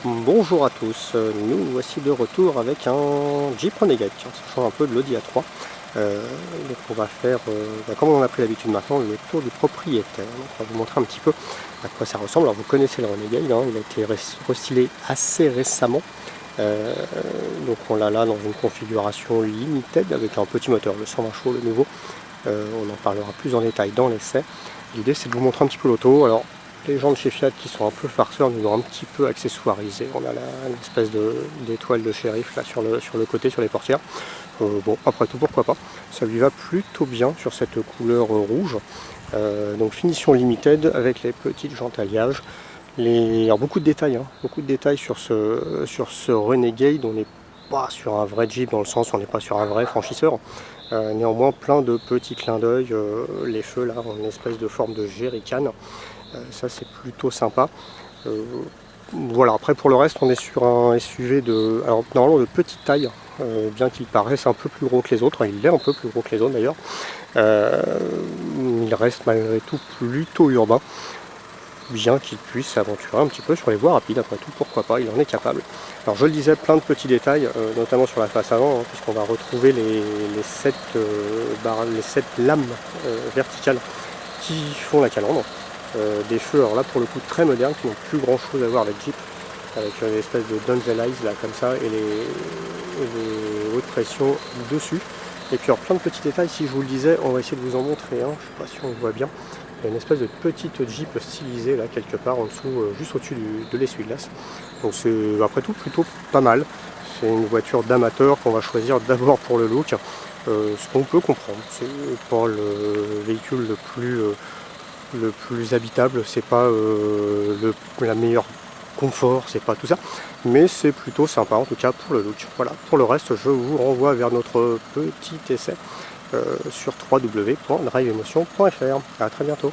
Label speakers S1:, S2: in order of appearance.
S1: Bonjour à tous, nous voici de retour avec un Jeep Renegade, tiens, ça change un peu de l'Audi A3. Donc on va faire, comme on en a pris l'habitude maintenant, le tour du propriétaire. Donc on va vous montrer un petit peu à quoi ça ressemble. Alors vous connaissez le Renegade, hein, il a été restylé assez récemment. Donc on l'a là dans une configuration limited avec un petit moteur, le 120 chevaux, le nouveau. On en parlera plus en détail dans l'essai. L'idée c'est de vous montrer un petit peu l'auto. Alors les gens de chez Fiat qui sont un peu farceurs nous ont un petit peu accessoirisé. On a l'espèce d'étoile de shérif là sur le côté, sur les portières. Bon, après tout, pourquoi pas. Ça lui va plutôt bien sur cette couleur rouge. Donc finition limited avec les petites jantes alliages. Alors beaucoup de détails, hein, beaucoup de détails sur ce Renegade. On n'est pas sur un vrai Jeep dans le sens où on n'est pas sur un vrai franchisseur. Néanmoins, plein de petits clins d'œil. Les feux là, en une espèce de forme de jerrycan. Ça c'est plutôt sympa. Voilà, après pour le reste on est sur un SUV alors normalement de petite taille, bien qu'il paraisse un peu plus gros que les autres, il est un peu plus gros que les autres d'ailleurs. Il reste malgré tout plutôt urbain, bien qu'il puisse s'aventurer un petit peu sur les voies rapides, après tout pourquoi pas, il en est capable. Alors je le disais, plein de petits détails, notamment sur la face avant, hein, puisqu'on va retrouver les 7 lames verticales qui font la calandre. Des feux, alors là pour le coup très modernes, qui n'ont plus grand chose à voir avec Jeep, avec une espèce de Denzel Eyes là comme ça et les hautes pressions dessus. Et puis alors plein de petits détails, si je vous le disais, on va essayer de vous en montrer un, je sais pas si on le voit bien. Il y a une espèce de petite Jeep stylisée là quelque part en dessous, juste au-dessus de l'essuie-glace. Donc c'est après tout plutôt pas mal. C'est une voiture d'amateur qu'on va choisir d'abord pour le look, ce qu'on peut comprendre. C'est pas le véhicule le plus habitable, c'est pas la meilleure confort, c'est pas tout ça, mais c'est plutôt sympa en tout cas pour le look. Voilà, pour le reste je vous renvoie vers notre petit essai sur www.driveemotion.fr. À très bientôt.